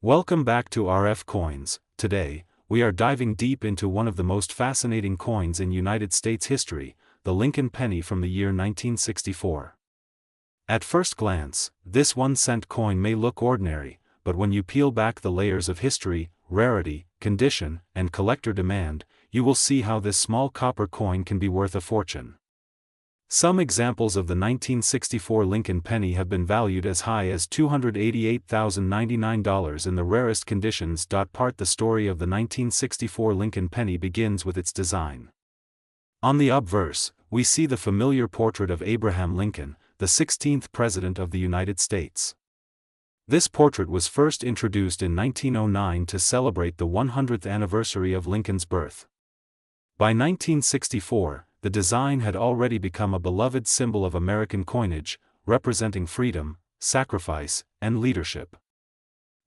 Welcome back to RF Coins. Today, we are diving deep into one of the most fascinating coins in United States history, the Lincoln penny from the year 1964. At first glance, this 1-cent coin may look ordinary, but when you peel back the layers of history, rarity, condition, and collector demand, you will see how this small copper coin can be worth a fortune. Some examples of the 1964 Lincoln penny have been valued as high as $288,099 in the rarest conditions. Part The story of the 1964 Lincoln penny begins with its design. On the obverse, we see the familiar portrait of Abraham Lincoln, the 16th President of the United States. This portrait was first introduced in 1909 to celebrate the 100th anniversary of Lincoln's birth. By 1964, the design had already become a beloved symbol of American coinage, representing freedom, sacrifice, and leadership.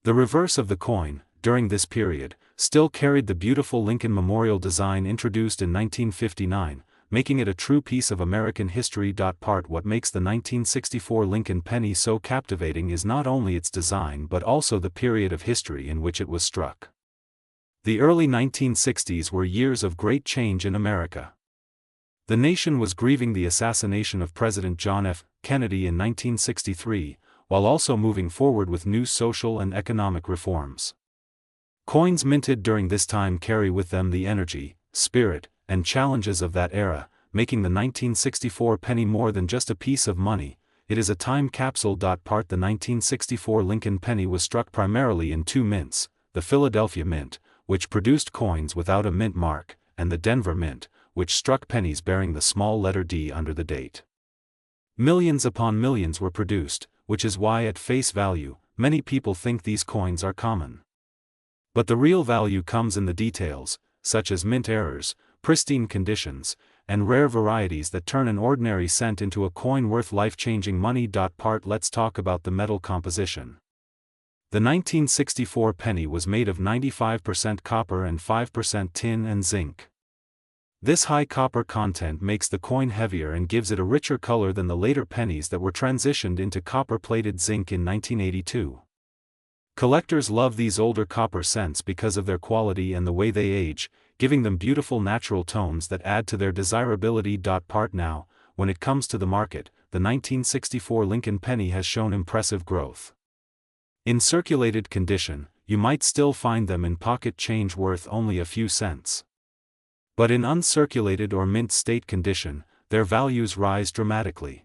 The reverse of the coin, during this period, still carried the beautiful Lincoln Memorial design introduced in 1959, making it a true piece of American history. What makes the 1964 Lincoln penny so captivating is not only its design but also the period of history in which it was struck. The early 1960s were years of great change in America. The nation was grieving the assassination of President John F. Kennedy in 1963, while also moving forward with new social and economic reforms. Coins minted during this time carry with them the energy, spirit, and challenges of that era, making the 1964 penny more than just a piece of money. It is a time capsule. The 1964 Lincoln penny was struck primarily in two mints, the Philadelphia Mint, which produced coins without a mint mark, and the Denver Mint, which struck pennies bearing the small letter D under the date. Millions upon millions were produced, which is why at face value, many people think these coins are common. But the real value comes in the details, such as mint errors, pristine conditions, and rare varieties that turn an ordinary cent into a coin worth life-changing money. Let's talk about the metal composition. The 1964 penny was made of 95% copper and 5% tin and zinc. This high copper content makes the coin heavier and gives it a richer color than the later pennies that were transitioned into copper-plated zinc in 1982. Collectors love these older copper cents because of their quality and the way they age, giving them beautiful natural tones that add to their desirability. Now, when it comes to the market, the 1964 Lincoln penny has shown impressive growth. In circulated condition, you might still find them in pocket change worth only a few cents. But in uncirculated or mint state condition, their values rise dramatically.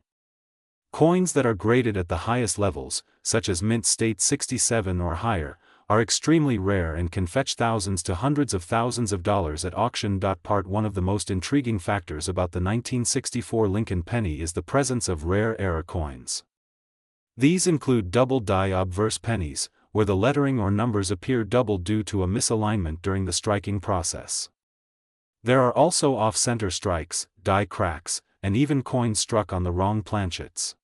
Coins that are graded at the highest levels, such as mint state 67 or higher, are extremely rare and can fetch thousands to hundreds of thousands of dollars at auction. One of the most intriguing factors about the 1964 Lincoln penny is the presence of rare error coins. These include double die obverse pennies, where the lettering or numbers appear doubled due to a misalignment during the striking process. There are also off-center strikes, die cracks, and even coins struck on the wrong planchets.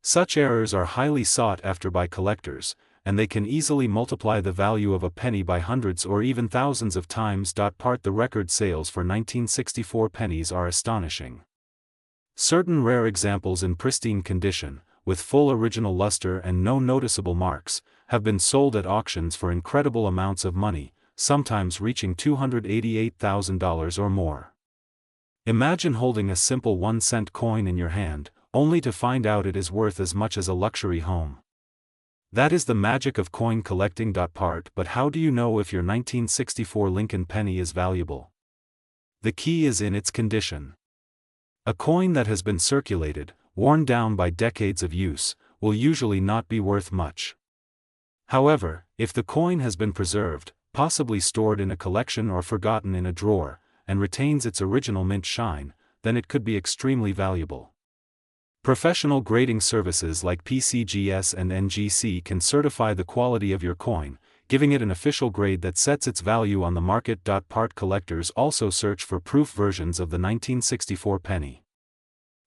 Such errors are highly sought after by collectors, and they can easily multiply the value of a penny by hundreds or even thousands of times. The record sales for 1964 pennies are astonishing. Certain rare examples in pristine condition, with full original luster and no noticeable marks, have been sold at auctions for incredible amounts of money, sometimes reaching $288,000 or more. Imagine holding a simple 1-cent coin in your hand, only to find out it is worth as much as a luxury home. That is the magic of coin collecting. But how do you know if your 1964 Lincoln penny is valuable? The key is in its condition. A coin that has been circulated, worn down by decades of use, will usually not be worth much. However, if the coin has been preserved, possibly stored in a collection or forgotten in a drawer, and retains its original mint shine, then it could be extremely valuable. Professional grading services like PCGS and NGC can certify the quality of your coin, giving it an official grade that sets its value on the market. Collectors also search for proof versions of the 1964 penny.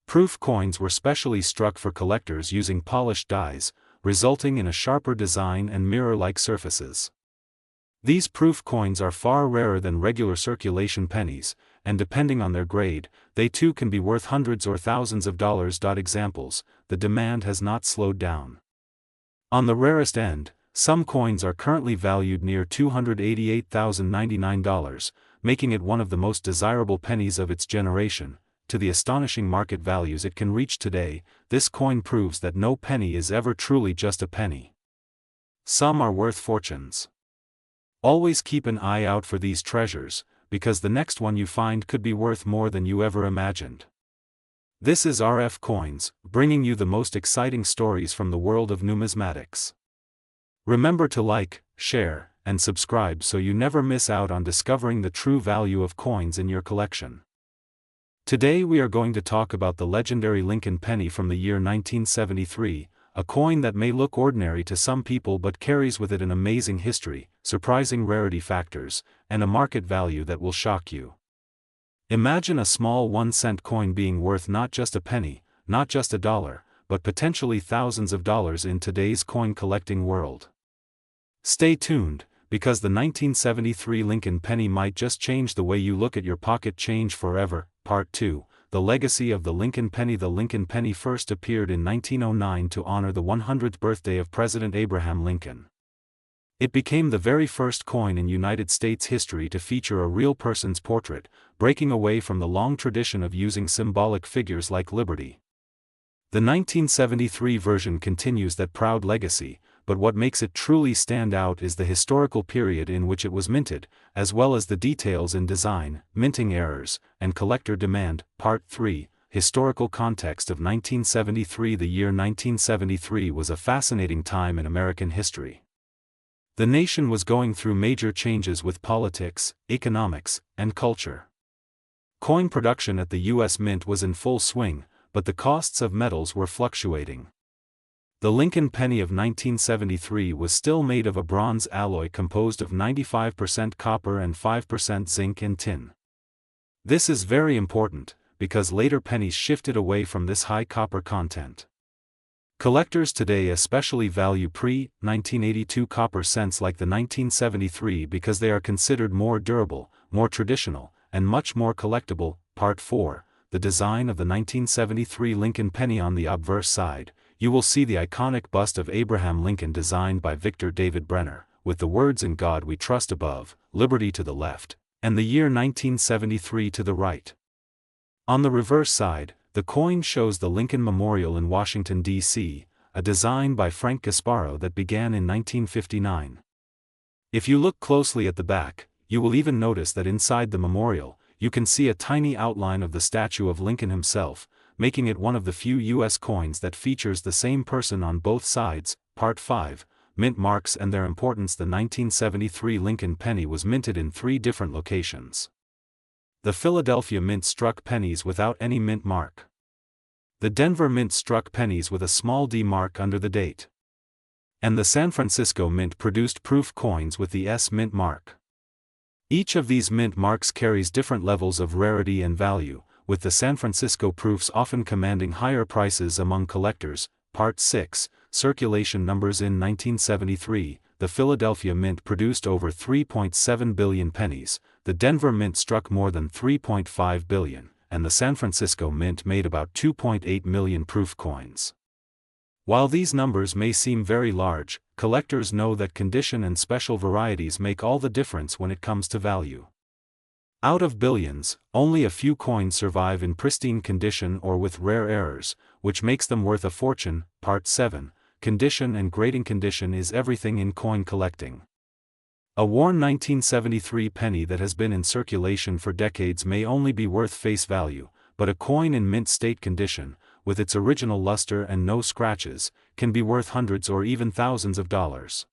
Proof coins were specially struck for collectors using polished dies, resulting in a sharper design and mirror-like surfaces. These proof coins are far rarer than regular circulation pennies, and depending on their grade, they too can be worth hundreds or thousands of dollars. Examples: the demand has not slowed down. On the rarest end, some coins are currently valued near $288,099, making it one of the most desirable pennies of its generation. To the astonishing market values it can reach today, this coin proves that no penny is ever truly just a penny. Some are worth fortunes. Always keep an eye out for these treasures, because the next one you find could be worth more than you ever imagined. This is RF Coins, bringing you the most exciting stories from the world of numismatics. Remember to like, share, and subscribe so you never miss out on discovering the true value of coins in your collection. Today we are going to talk about the legendary Lincoln penny from the year 1973, a coin that may look ordinary to some people but carries with it an amazing history, surprising rarity factors, and a market value that will shock you. Imagine a small 1-cent coin being worth not just a penny, not just a dollar, but potentially thousands of dollars in today's coin collecting world. Stay tuned, because the 1973 Lincoln penny might just change the way you look at your pocket change forever. Part 2, The Legacy of the Lincoln Penny. The Lincoln penny first appeared in 1909 to honor the 100th birthday of President Abraham Lincoln. It became the very first coin in United States history to feature a real person's portrait, breaking away from the long tradition of using symbolic figures like Liberty. The 1973 version continues that proud legacy, but what makes it truly stand out is the historical period in which it was minted, as well as the details in design, minting errors, and collector demand. Part 3, Historical Context of 1973. The year 1973 was a fascinating time in American history. The nation was going through major changes with politics, economics, and culture. Coin production at the U.S. Mint was in full swing, but the costs of metals were fluctuating. The Lincoln penny of 1973 was still made of a bronze alloy composed of 95% copper and 5% zinc and tin. This is very important, because later pennies shifted away from this high copper content. Collectors today especially value pre-1982 copper cents like the 1973 because they are considered more durable, more traditional, and much more collectible. Part 4, The Design of the 1973 Lincoln penny. On the obverse side, you will see the iconic bust of Abraham Lincoln designed by Victor David Brenner, with the words "In God We Trust" above, Liberty to the left, and the year 1973 to the right. On the reverse side, the coin shows the Lincoln Memorial in Washington, D.C., a design by Frank Gasparo that began in 1959. If you look closely at the back, you will even notice that inside the memorial, you can see a tiny outline of the statue of Lincoln himself, making it one of the few U.S. coins that features the same person on both sides. Part 5, Mint marks and their importance. The 1973 Lincoln penny was minted in 3 different locations. The Philadelphia Mint struck pennies without any mint mark. The Denver Mint struck pennies with a small D mark under the date. And the San Francisco Mint produced proof coins with the S mint mark. Each of these mint marks carries different levels of rarity and value, with the San Francisco proofs often commanding higher prices among collectors. Part 6, Circulation numbers. In 1973, the Philadelphia Mint produced over 3.7 billion pennies, the Denver Mint struck more than 3.5 billion, and the San Francisco Mint made about 2.8 million proof coins. While these numbers may seem very large, collectors know that condition and special varieties make all the difference when it comes to value. Out of billions, only a few coins survive in pristine condition or with rare errors, which makes them worth a fortune. Part 7, Condition and Grading. Condition is everything in coin collecting. A worn 1973 penny that has been in circulation for decades may only be worth face value, but a coin in mint state condition, with its original luster and no scratches, can be worth hundreds or even thousands of dollars.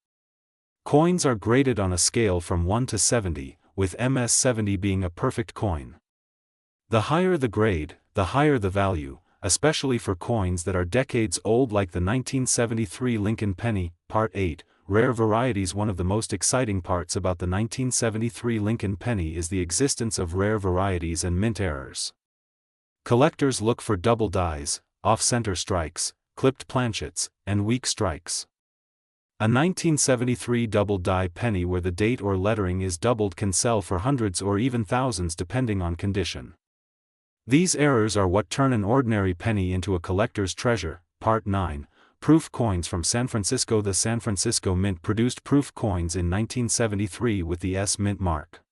Coins are graded on a scale from 1 to 70, with MS 70 being a perfect coin. The higher the grade, the higher the value, especially for coins that are decades old like the 1973 Lincoln penny. Part 8, Rare varieties. One of the most exciting parts about the 1973 Lincoln penny is the existence of rare varieties and mint errors. Collectors look for double dies, off-center strikes, clipped planchets, and weak strikes. A 1973 double die penny where the date or lettering is doubled can sell for hundreds or even thousands depending on condition. These errors are what turn an ordinary penny into a collector's treasure. Part 9, proof coins from San Francisco. The San Francisco Mint produced proof coins in 1973 with the S Mint mark.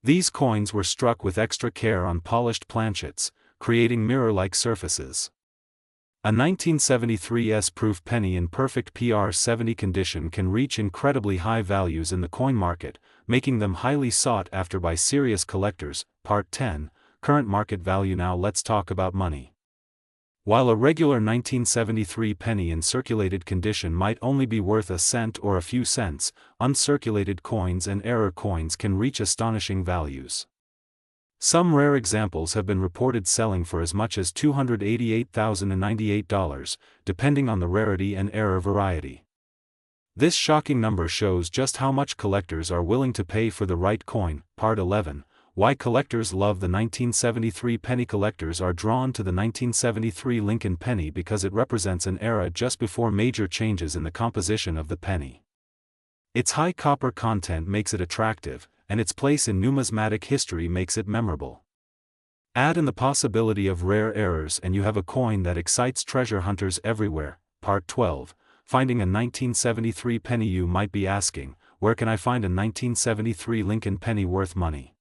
These coins were struck with extra care on polished planchets, creating mirror-like surfaces. A 1973 S-proof penny in perfect PR70 condition can reach incredibly high values in the coin market, making them highly sought after by serious collectors. Part 10, Current Market Value. Now let's talk about money. While a regular 1973 penny in circulated condition might only be worth a cent or a few cents, uncirculated coins and error coins can reach astonishing values. Some rare examples have been reported selling for as much as $288,098, depending on the rarity and error variety. This shocking number shows just how much collectors are willing to pay for the right coin. Part 11. Why collectors love the 1973 penny. Collectors are drawn to the 1973 Lincoln penny because it represents an era just before major changes in the composition of the penny. Its high copper content makes it attractive, and its place in numismatic history makes it memorable. Add in the possibility of rare errors and you have a coin that excites treasure hunters everywhere. Part 12. Finding a 1973 penny. You might be asking, where can I find a 1973 Lincoln penny worth money?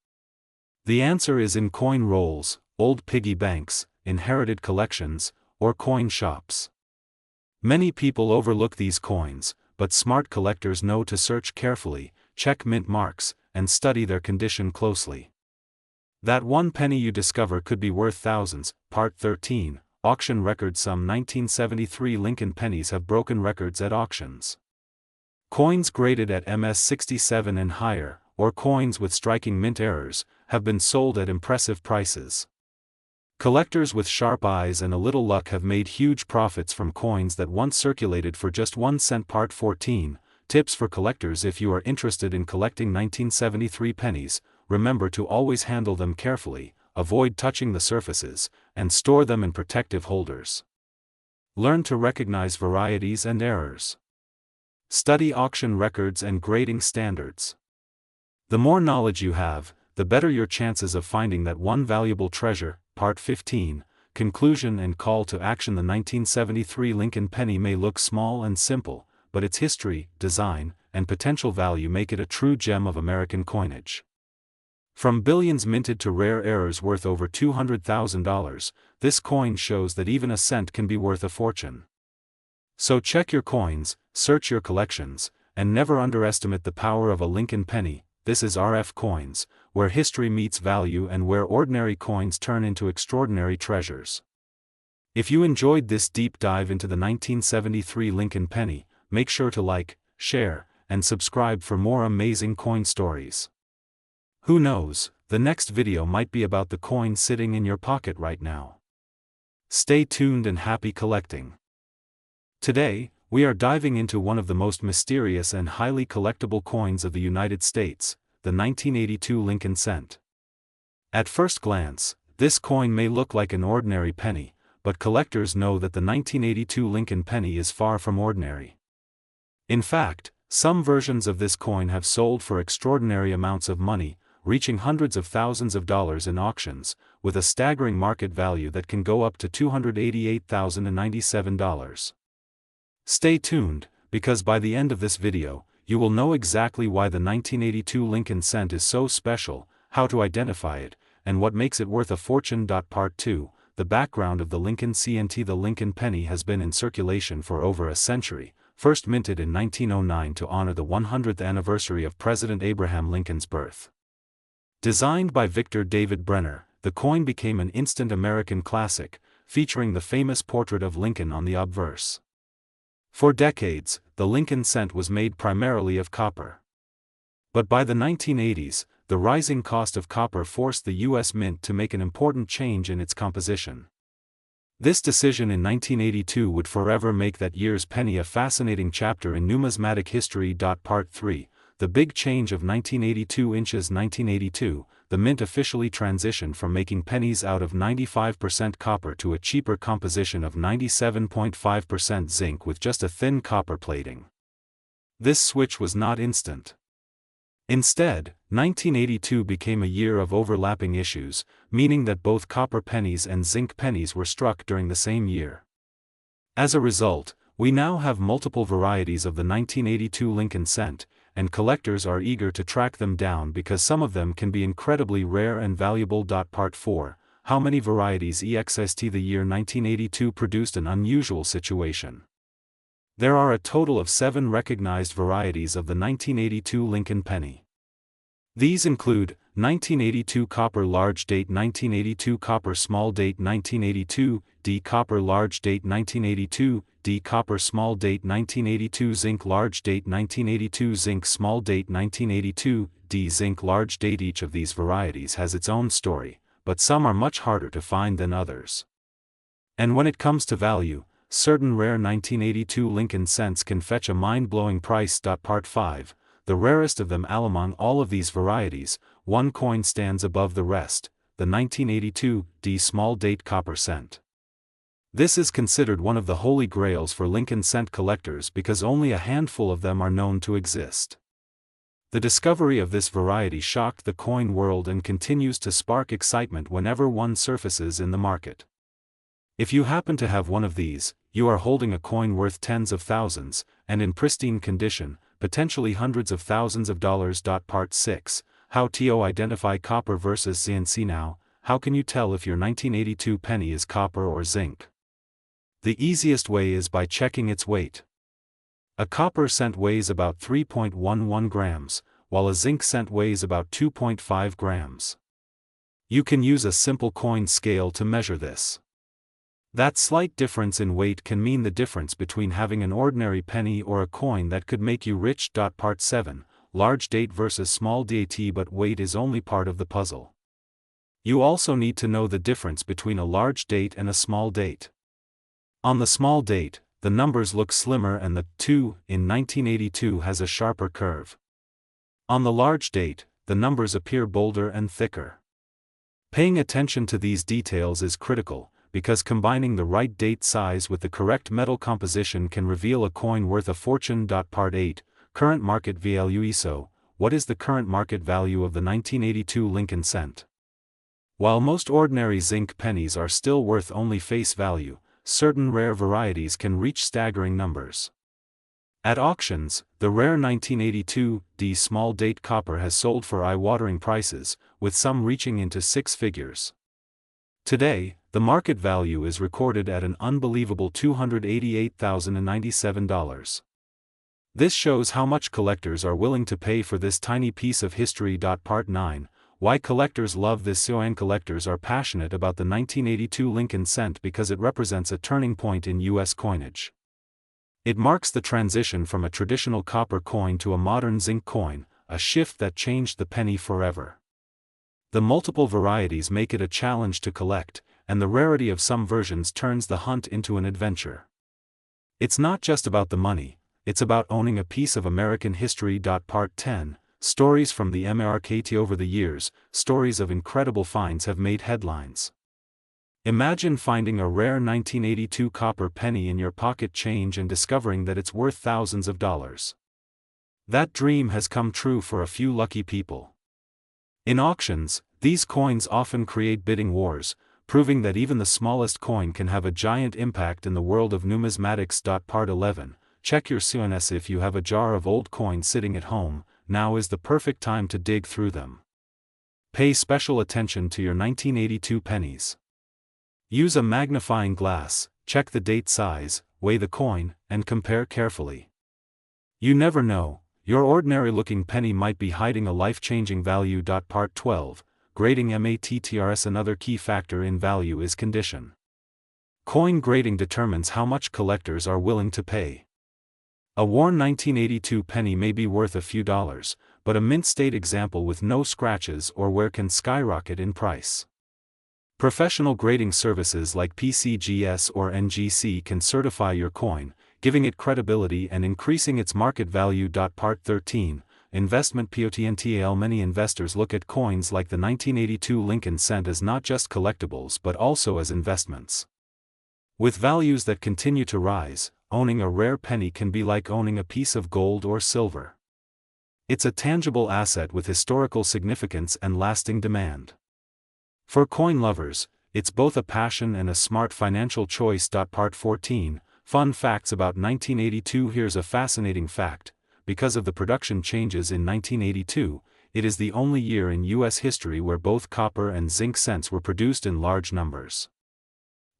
The answer is in coin rolls, old piggy banks, inherited collections, or coin shops. Many people overlook these coins, but smart collectors know to search carefully, check mint marks, and study their condition closely. That one penny you discover could be worth thousands. Part 13, Auction Records. Some 1973 Lincoln pennies have broken records at auctions. Coins graded at MS-67 and higher, or coins with striking mint errors, have been sold at impressive prices. Collectors with sharp eyes and a little luck have made huge profits from coins that once circulated for just 1 cent. Part 14, Tips for collectors. If you are interested in collecting 1973 pennies, remember to always handle them carefully, avoid touching the surfaces, and store them in protective holders. Learn to recognize varieties and errors. Study auction records and grading standards. The more knowledge you have, the better your chances of finding that one valuable treasure. Part 15, Conclusion and Call to Action. The 1973 Lincoln penny may look small and simple, but its history, design, and potential value make it a true gem of American coinage. From billions minted to rare errors worth over $200,000, this coin shows that even a cent can be worth a fortune. So check your coins, search your collections, and never underestimate the power of a Lincoln penny. This is RF Coins, where history meets value and where ordinary coins turn into extraordinary treasures. If you enjoyed this deep dive into the 1973 Lincoln penny, make sure to like, share, and subscribe for more amazing coin stories. Who knows, the next video might be about the coin sitting in your pocket right now. Stay tuned and happy collecting. Today, we are diving into one of the most mysterious and highly collectible coins of the United States, the 1982 Lincoln cent. At first glance, this coin may look like an ordinary penny, but collectors know that the 1982 Lincoln penny is far from ordinary. In fact, some versions of this coin have sold for extraordinary amounts of money, reaching hundreds of thousands of dollars in auctions, with a staggering market value that can go up to $288,097. Stay tuned, because by the end of this video, you will know exactly why the 1982 Lincoln cent is so special, how to identify it, and what makes it worth a fortune. Part 2, The Background of the Lincoln cent. The Lincoln penny has been in circulation for over a century, first minted in 1909 to honor the 100th anniversary of President Abraham Lincoln's birth. Designed by Victor David Brenner, the coin became an instant American classic, featuring the famous portrait of Lincoln on the obverse. For decades, the Lincoln cent was made primarily of copper. But by the 1980s, the rising cost of copper forced the U.S. Mint to make an important change in its composition. This decision in 1982 would forever make that year's penny a fascinating chapter in numismatic history. Part 3, The Big Change of 1982. 1982, the Mint officially transitioned from making pennies out of 95% copper to a cheaper composition of 97.5% zinc with just a thin copper plating. This switch was not instant. Instead, 1982 became a year of overlapping issues, meaning that both copper pennies and zinc pennies were struck during the same year. As a result, We now have multiple varieties of the 1982 Lincoln cent, and collectors are eager to track them down because some of them can be incredibly rare and valuable. Part 4. How many varieties exist? The year 1982 produced an unusual situation. There are a total of 7 recognized varieties of the 1982 Lincoln penny. These include 1982 copper large date, 1982 copper small date, 1982 D copper large date, 1982 D copper small date, 1982 zinc large date, 1982 zinc small date, 1982 D zinc large date. Each of these varieties has its own story, but some are much harder to find than others. And when it comes to value, certain rare 1982 Lincoln cents can fetch a mind-blowing price. Part 5. The rarest of them. Among all of these varieties, one coin stands above the rest, the 1982 D small date copper cent. This is considered one of the holy grails for Lincoln cent collectors because only a handful of them are known to exist. The discovery of this variety shocked the coin world and continues to spark excitement whenever one surfaces in the market. If you happen to have one of these, you are holding a coin worth tens of thousands, and in pristine condition, potentially hundreds of thousands of dollars. Part 6. How to identify copper versus zinc. Now, how can you tell if your 1982 penny is copper or zinc? The easiest way is by checking its weight. A copper cent weighs about 3.11 grams, while a zinc cent weighs about 2.5 grams. You can use a simple coin scale to measure this. That slight difference in weight can mean the difference between having an ordinary penny or a coin that could make you rich. Part 7. Large date versus small date. But weight is only part of the puzzle. You also need to know the difference between a large date and a small date. On the small date, the numbers look slimmer and the 2 in 1982 has a sharper curve. On the large date, the numbers appear bolder and thicker. Paying attention to these details is critical, because combining the right date size with the correct metal composition can reveal a coin worth a fortune. Part 8. Current market value. So, what is the current market value of the 1982 Lincoln cent? While most ordinary zinc pennies are still worth only face value, certain rare varieties can reach staggering numbers. At auctions, the rare 1982 D small date copper has sold for eye-watering prices, with some reaching into 6 figures. Today, the market value is recorded at an unbelievable $288,097. This shows how much collectors are willing to pay for this tiny piece of history. Part 9. Why collectors love this. Collectors are passionate about the 1982 Lincoln cent because it represents a turning point in U.S. coinage. It marks the transition from a traditional copper coin to a modern zinc coin, a shift that changed the penny forever. The multiple varieties make it a challenge to collect, and the rarity of some versions turns the hunt into an adventure. It's not just about the money, it's about owning a piece of American history. Part 10. Stories from the market. Over the years, stories of incredible finds have made headlines. Imagine finding a rare 1982 copper penny in your pocket change and discovering that it's worth thousands of dollars. That dream has come true for a few lucky people. In auctions, these coins often create bidding wars, proving that even the smallest coin can have a giant impact in the world of numismatics. Part 11. Check your CNS. If you have a jar of old coins sitting at home, now is the perfect time to dig through them. Pay special attention to your 1982 pennies. Use a magnifying glass, check the date size, weigh the coin, and compare carefully. You never know, your ordinary-looking penny might be hiding a life-changing value. Part 12. Grading matters. Another key factor in value is condition. Coin grading determines how much collectors are willing to pay. A worn 1982 penny may be worth a few dollars, but a mint-state example with no scratches or wear can skyrocket in price. Professional grading services like PCGS or NGC can certify your coin, giving it credibility and increasing its market value. Part 13. Investment potential. Many investors look at coins like the 1982 Lincoln cent as not just collectibles but also as investments. With values that continue to rise, owning a rare penny can be like owning a piece of gold or silver. It's a tangible asset with historical significance and lasting demand. For coin lovers, it's both a passion and a smart financial choice. Part 14. Fun facts about 1982. Here's a fascinating fact. Because of the production changes in 1982, it is the only year in U.S. history where both copper and zinc cents were produced in large numbers.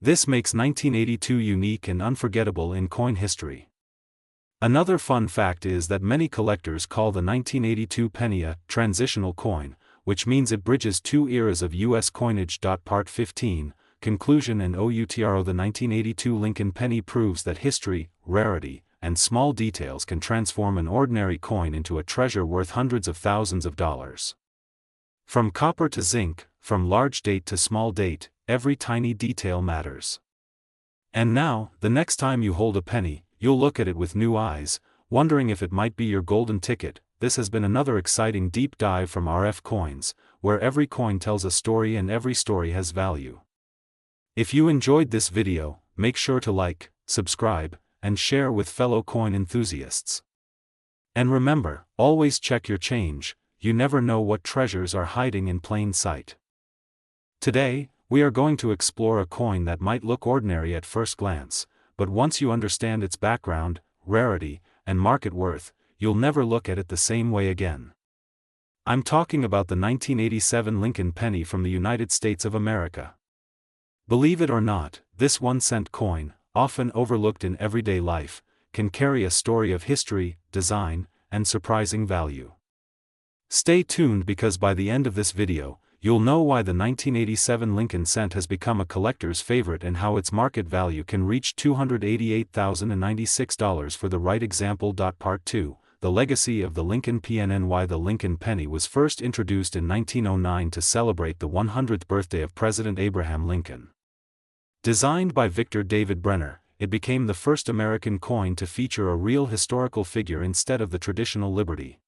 This makes 1982 unique and unforgettable in coin history. Another fun fact is that many collectors call the 1982 penny a transitional coin, which means it bridges two eras of U.S. coinage. Part 15, Conclusion and outro. The 1982 Lincoln penny proves that history, rarity, and small details can transform an ordinary coin into a treasure worth hundreds of thousands of dollars. From copper to zinc, from large date to small date, every tiny detail matters. And now, the next time you hold a penny, you'll look at it with new eyes, wondering if it might be your golden ticket. This has been another exciting deep dive from RF Coins, where every coin tells a story and every story has value. If you enjoyed this video, make sure to like, subscribe, and share with fellow coin enthusiasts. And remember, always check your change, you never know what treasures are hiding in plain sight. Today, we are going to explore a coin that might look ordinary at first glance, but once you understand its background, rarity, and market worth, you'll never look at it the same way again. I'm talking about the 1987 Lincoln penny from the United States of America. Believe it or not, this 1-cent coin, often overlooked in everyday life, can carry a story of history, design, and surprising value. Stay tuned because by the end of this video, you'll know why the 1987 Lincoln cent has become a collector's favorite and how its market value can reach $288,096 for the right example. Part 2, The Legacy of the Lincoln PNN. Why the Lincoln penny was first introduced in 1909 to celebrate the 100th birthday of President Abraham Lincoln. Designed by Victor David Brenner, it became the first American coin to feature a real historical figure instead of the traditional liberty.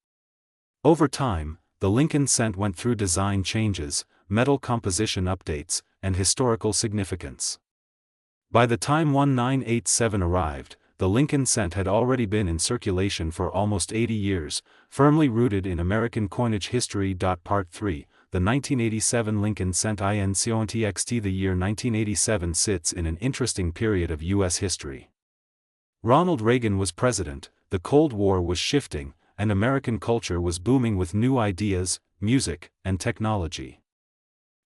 Over time, the Lincoln cent went through design changes, metal composition updates, and historical significance. By the time 1987 arrived, the Lincoln cent had already been in circulation for almost 80 years, firmly rooted in American coinage history. Part 3, The 1987 Lincoln cent in context. The year 1987 sits in an interesting period of U.S. history. Ronald Reagan was president, the Cold War was shifting, and American culture was booming with new ideas, music, and technology.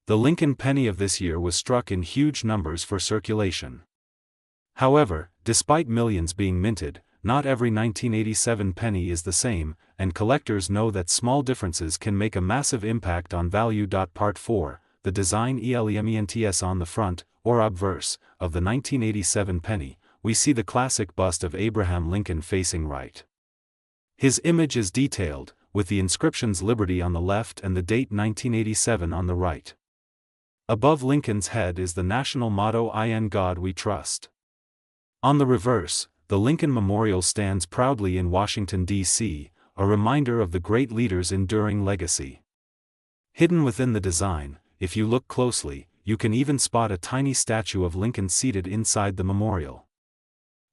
The Lincoln penny of this year was struck in huge numbers for circulation. However, despite millions being minted, not every 1987 penny is the same, and collectors know that small differences can make a massive impact on value. Part 4, The design elements. On the front, or obverse, of the 1987 penny, we see the classic bust of Abraham Lincoln facing right. His image is detailed, with the inscriptions Liberty on the left and the date 1987 on the right. Above Lincoln's head is the national motto "In God We Trust." On the reverse, the Lincoln Memorial stands proudly in Washington, D.C., a reminder of the great leader's enduring legacy. Hidden within the design, if you look closely, you can even spot a tiny statue of Lincoln seated inside the memorial.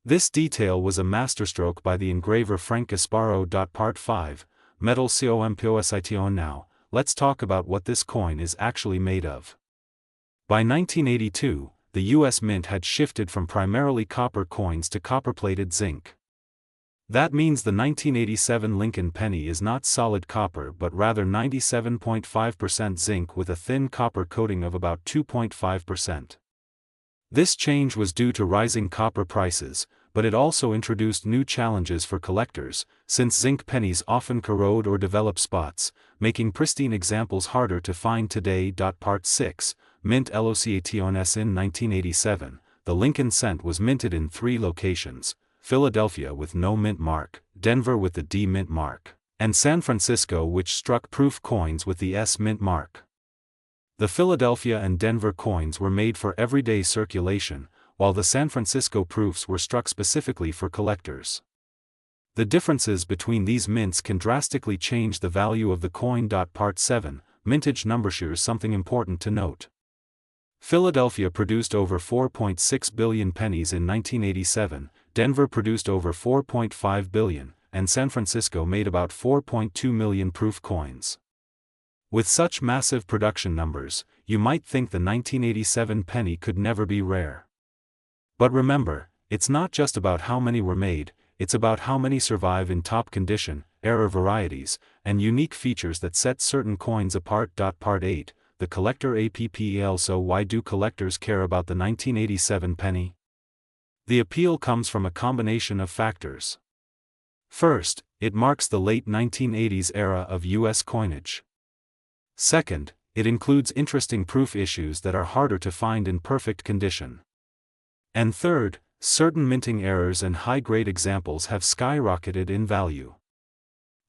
This detail was a masterstroke by the engraver Frank Gasparo. Part 5, Metal composition. Now, let's talk about what this coin is actually made of. By 1982, the U.S. Mint had shifted from primarily copper coins to copper-plated zinc. That means the 1987 Lincoln penny is not solid copper but rather 97.5% zinc with a thin copper coating of about 2.5%. This change was due to rising copper prices, but it also introduced new challenges for collectors, since zinc pennies often corrode or develop spots, making pristine examples harder to find today. Part 6, Mint locations. In 1987, the Lincoln cent was minted in 3 locations: Philadelphia with no mint mark, Denver with the D mint mark, and San Francisco, which struck proof coins with the S mint mark. The Philadelphia and Denver coins were made for everyday circulation, while the San Francisco proofs were struck specifically for collectors. The differences between these mints can drastically change the value of the coin. Part 7, Mintage number. Here's something important to note. Philadelphia produced over 4.6 billion pennies in 1987, Denver produced over 4.5 billion, and San Francisco made about 4.2 million proof coins. With such massive production numbers, you might think the 1987 penny could never be rare. But remember, It's not just about how many were made, it's about how many survive in top condition, error varieties, and unique features that set certain coins apart. Part 8, the collector appeal. So why do collectors care about the 1987 penny? The appeal comes from a combination of factors. First, it marks the late 1980s era of U.S. coinage. Second, it includes interesting proof issues that are harder to find in perfect condition. And third, certain minting errors and high-grade examples have skyrocketed in value.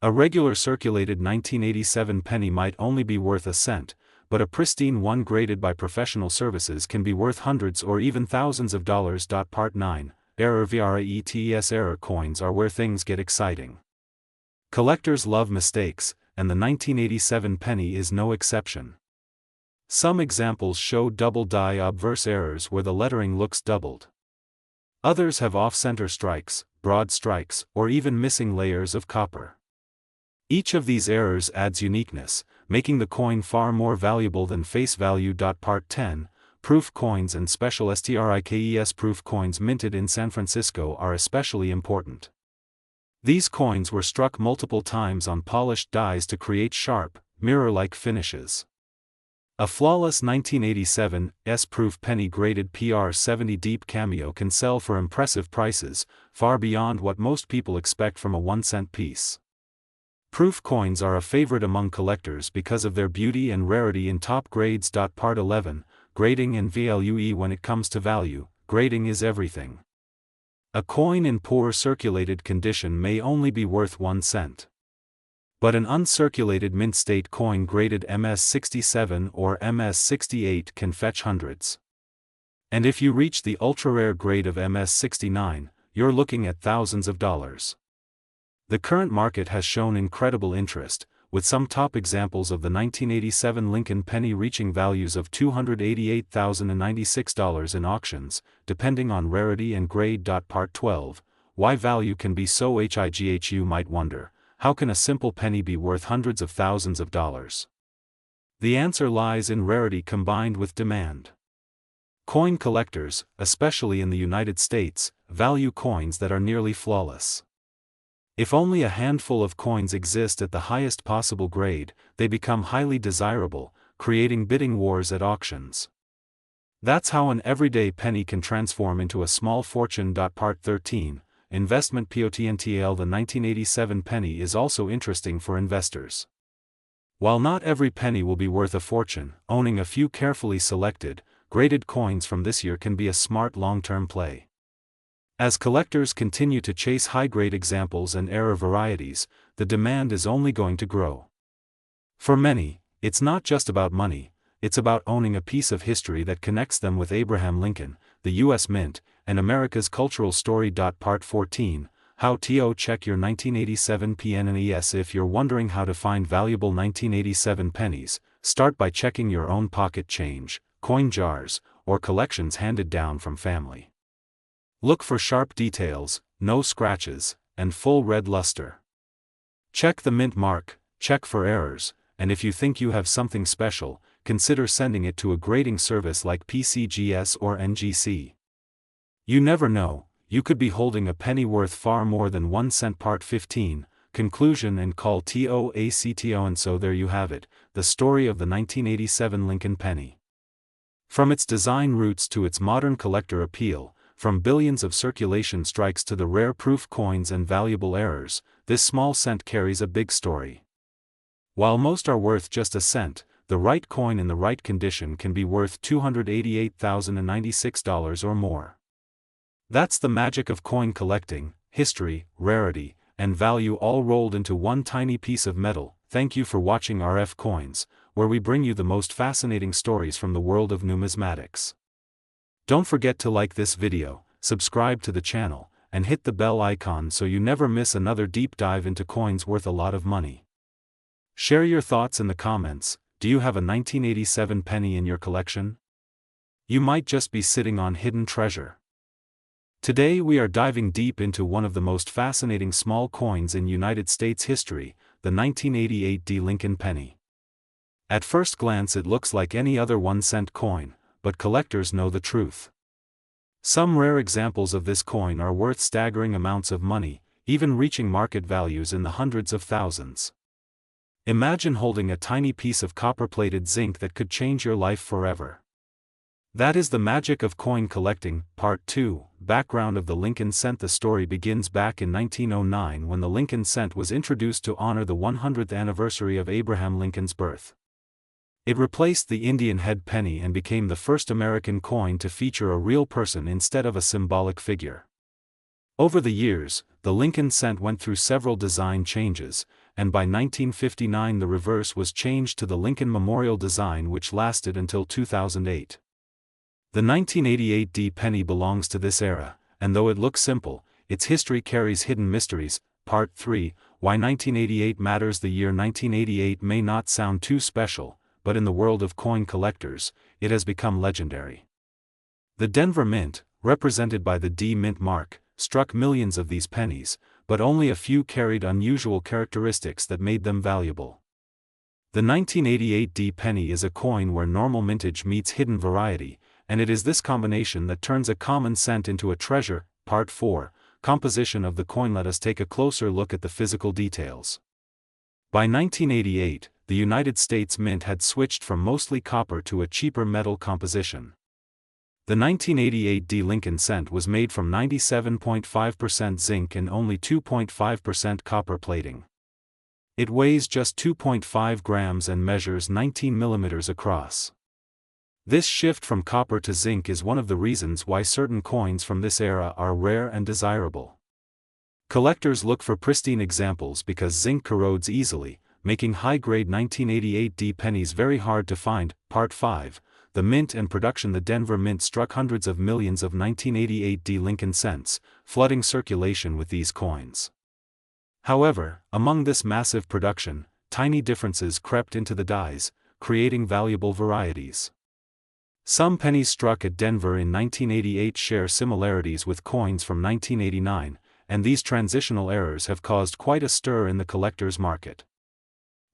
A regular circulated 1987 penny might only be worth a cent, but a pristine one graded by professional services can be worth hundreds or even thousands of dollars. Part 9, error varieties. Error coins are where things get exciting. Collectors love mistakes, and the 1987 penny is no exception. Some examples show double die obverse errors where the lettering looks doubled. Others have off-center strikes, broad strikes, or even missing layers of copper. Each of these errors adds uniqueness, making the coin far more valuable than face value. Part 10, proof coins and special strikes. Proof coins minted in San Francisco are especially important. These coins were struck multiple times on polished dies to create sharp, mirror-like finishes. A flawless 1987 S-proof penny graded PR70 deep cameo can sell for impressive prices, far beyond what most people expect from a 1-cent piece. Proof coins are a favorite among collectors because of their beauty and rarity in top grades. Part 11, grading and value. When it comes to value, grading is everything. A coin in poor circulated condition may only be worth 1 cent. But an uncirculated mint state coin graded MS67 or MS68 can fetch hundreds. And if you reach the ultra-rare grade of MS69, you're looking at thousands of dollars. The current market has shown incredible interest, with some top examples of the 1987 Lincoln penny reaching values of $288,096 in auctions, depending on rarity and grade. Part 12, why value can be so high. You might wonder, how can a simple penny be worth hundreds of thousands of dollars? The answer lies in rarity combined with demand. Coin collectors, especially in the United States, value coins that are nearly flawless. If only a handful of coins exist at the highest possible grade, they become highly desirable, creating bidding wars at auctions. That's how an everyday penny can transform into a small fortune. Part 13, investment potential. The 1987 penny is also interesting for investors. While not every penny will be worth a fortune, owning a few carefully selected, graded coins from this year can be a smart long-term play. As collectors continue to chase high-grade examples and error varieties, the demand is only going to grow. For many, it's not just about money, it's about owning a piece of history that connects them with Abraham Lincoln, the U.S. Mint, and America's cultural story. Part 14, how to check your 1987 pennies. If you're wondering how to find valuable 1987 pennies, start by checking your own pocket change, coin jars, or collections handed down from family. Look for sharp details, no scratches, and full red luster. Check the mint mark, check for errors, and if you think you have something special, consider sending it to a grading service like PCGS or NGC. You never know, you could be holding a penny worth far more than 1 cent. Part 15, conclusion and call to ACTO. And so there you have it, the story of the 1987 Lincoln penny. From its design roots to its modern collector appeal, from billions of circulation strikes to the rare proof coins and valuable errors, this small cent carries a big story. While most are worth just a cent, the right coin in the right condition can be worth $288,096 or more. That's the magic of coin collecting, history, rarity, and value all rolled into one tiny piece of metal. Thank you for watching RF Coins, where we bring you the most fascinating stories from the world of numismatics. Don't forget to like this video, subscribe to the channel, and hit the bell icon so you never miss another deep dive into coins worth a lot of money. Share your thoughts in the comments. Do you have a 1987 penny in your collection? You might just be sitting on hidden treasure. Today we are diving deep into one of the most fascinating small coins in United States history, the 1988 Lincoln penny. At first glance it looks like any other 1-cent coin, but collectors know the truth. Some rare examples of this coin are worth staggering amounts of money, even reaching market values in the hundreds of thousands. Imagine holding a tiny piece of copper-plated zinc that could change your life forever. That is the magic of coin collecting. Part 2, Background of the Lincoln Cent. The story begins back in 1909 when the Lincoln Cent was introduced to honor the 100th anniversary of Abraham Lincoln's birth. It replaced the Indian head penny and became the first American coin to feature a real person instead of a symbolic figure. Over the years, the Lincoln Cent went through several design changes, and by 1959 the reverse was changed to the Lincoln Memorial design, which lasted until 2008. The 1988 D penny belongs to this era, and though it looks simple, its history carries hidden mysteries. Part 3, Why 1988 Matters. The year 1988 may not sound too special, but in the world of coin collectors, it has become legendary. The Denver Mint, represented by the D Mint mark, struck millions of these pennies, but only a few carried unusual characteristics that made them valuable. The 1988 D penny is a coin where normal mintage meets hidden variety, and it is this combination that turns a common cent into a treasure. Part 4, Composition of the coin. Let us take a closer look at the physical details. By 1988, the United States Mint had switched from mostly copper to a cheaper metal composition. The 1988 D Lincoln Cent was made from 97.5% zinc and only 2.5% copper plating. It weighs just 2.5 grams and measures 19 millimeters across. This shift from copper to zinc is one of the reasons why certain coins from this era are rare and desirable. Collectors look for pristine examples because zinc corrodes easily, making high-grade 1988 D pennies very hard to find. Part 5, The Mint and Production. The Denver Mint struck hundreds of millions of 1988 D Lincoln Cents, flooding circulation with these coins. However, among this massive production, tiny differences crept into the dies, creating valuable varieties. Some pennies struck at Denver in 1988 share similarities with coins from 1989, and these transitional errors have caused quite a stir in the collector's market.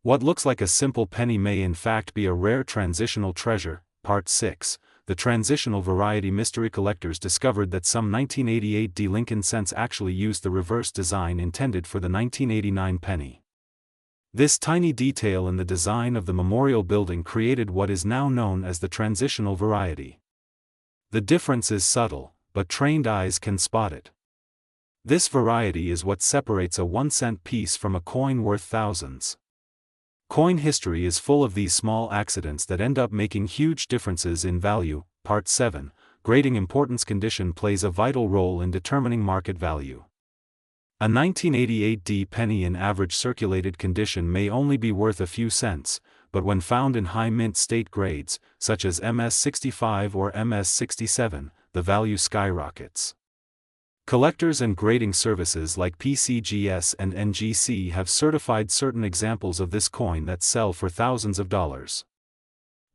What looks like a simple penny may in fact be a rare transitional treasure. Part 6, The Transitional Variety Mystery. Collectors discovered that some 1988 D Lincoln Cents actually used the reverse design intended for the 1989 penny. This tiny detail in the design of the memorial building created what is now known as the transitional variety. The difference is subtle, but trained eyes can spot it. This variety is what separates a 1-cent piece from a coin worth thousands. Coin history is full of these small accidents that end up making huge differences in value. Part 7, Grading Importance. Condition plays a vital role in determining market value. A 1988 D penny in average circulated condition may only be worth a few cents, but when found in high mint state grades, such as MS65 or MS67, the value skyrockets. Collectors and grading services like PCGS and NGC have certified certain examples of this coin that sell for thousands of dollars.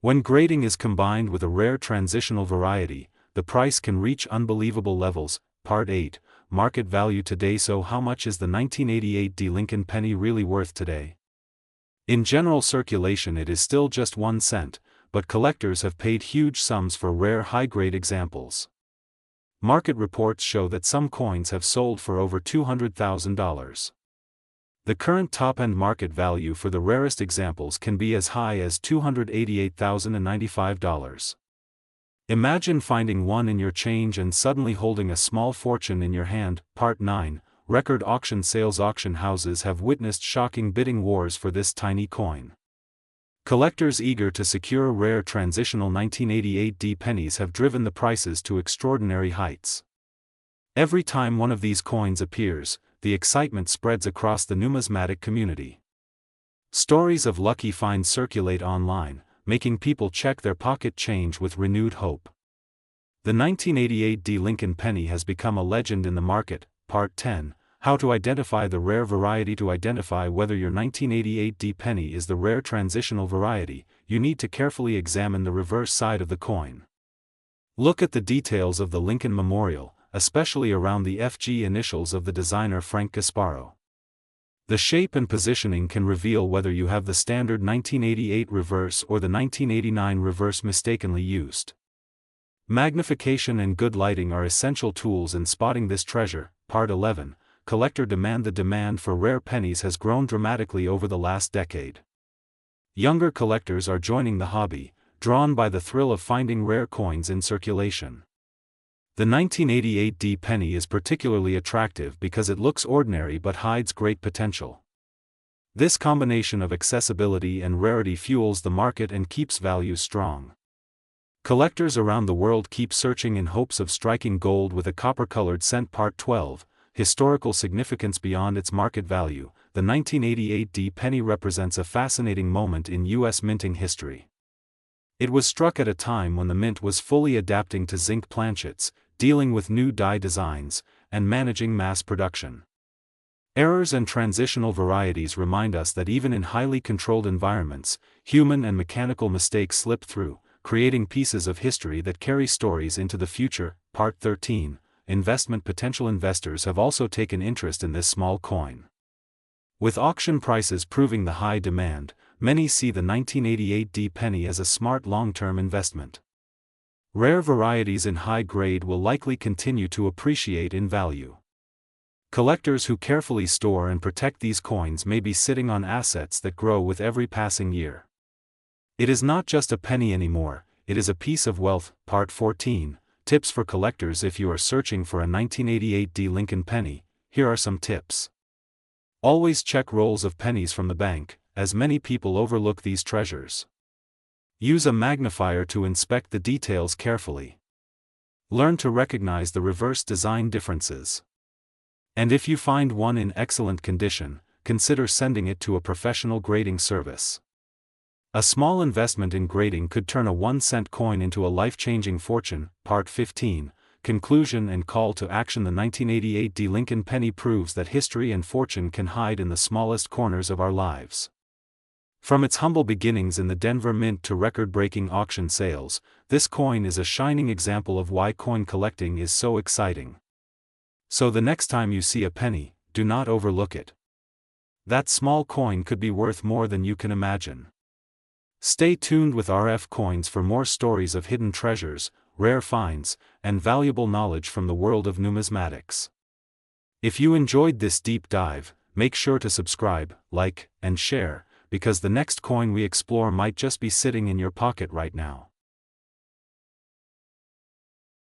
When grading is combined with a rare transitional variety, the price can reach unbelievable levels. Part 8, Market value today. So how much is the 1988 D Lincoln penny really worth today? In general circulation it is still just 1 cent, but collectors have paid huge sums for rare high-grade examples. Market reports show that some coins have sold for over $200,000. The current top-end market value for the rarest examples can be as high as $288,095. Imagine finding one in your change and suddenly holding a small fortune in your hand. Part 9, Record auction sales. Auction houses have witnessed shocking bidding wars for this tiny coin. Collectors eager to secure rare transitional 1988 D pennies have driven the prices to extraordinary heights. Every time one of these coins appears, the excitement spreads across the numismatic community. Stories of lucky finds circulate online, making people check their pocket change with renewed hope. The 1988 D Lincoln penny has become a legend in the market. Part 10, How to identify the rare variety. To identify whether your 1988 D penny is the rare transitional variety, you need to carefully examine the reverse side of the coin. Look at the details of the Lincoln Memorial, especially around the FG initials of the designer Frank Gasparo. The shape and positioning can reveal whether you have the standard 1988 reverse or the 1989 reverse mistakenly used. Magnification and good lighting are essential tools in spotting this treasure. Part 11, Collector Demand. The demand for rare pennies has grown dramatically over the last decade. Younger collectors are joining the hobby, drawn by the thrill of finding rare coins in circulation. The 1988 D penny is particularly attractive because it looks ordinary but hides great potential. This combination of accessibility and rarity fuels the market and keeps values strong. Collectors around the world keep searching in hopes of striking gold with a copper-colored cent. Part 12, Historical Significance. Beyond its market value, the 1988 D penny represents a fascinating moment in U.S. minting history. It was struck at a time when the mint was fully adapting to zinc planchets, dealing with new die designs, and managing mass production. Errors and transitional varieties remind us that even in highly controlled environments, human and mechanical mistakes slip through, creating pieces of history that carry stories into the future. Part 13, Investment Potential. Investors have also taken interest in this small coin. With auction prices proving the high demand, many see the 1988 D penny as a smart long-term investment. Rare varieties in high grade will likely continue to appreciate in value. Collectors who carefully store and protect these coins may be sitting on assets that grow with every passing year. It is not just a penny anymore, it is a piece of wealth. Part 14, Tips for collectors. If you are searching for a 1988 D Lincoln penny, here are some tips. Always check rolls of pennies from the bank, as many people overlook these treasures. Use a magnifier to inspect the details carefully. Learn to recognize the reverse design differences. And if you find one in excellent condition, consider sending it to a professional grading service. A small investment in grading could turn a 1-cent coin into a life-changing fortune. Part 15, Conclusion and Call to Action. The 1988 D Lincoln penny proves that history and fortune can hide in the smallest corners of our lives. From its humble beginnings in the Denver Mint to record-breaking auction sales, this coin is a shining example of why coin collecting is so exciting. So the next time you see a penny, do not overlook it. That small coin could be worth more than you can imagine. Stay tuned with RF Coins for more stories of hidden treasures, rare finds, and valuable knowledge from the world of numismatics. If you enjoyed this deep dive, make sure to subscribe, like, and share, because the next coin we explore might just be sitting in your pocket right now.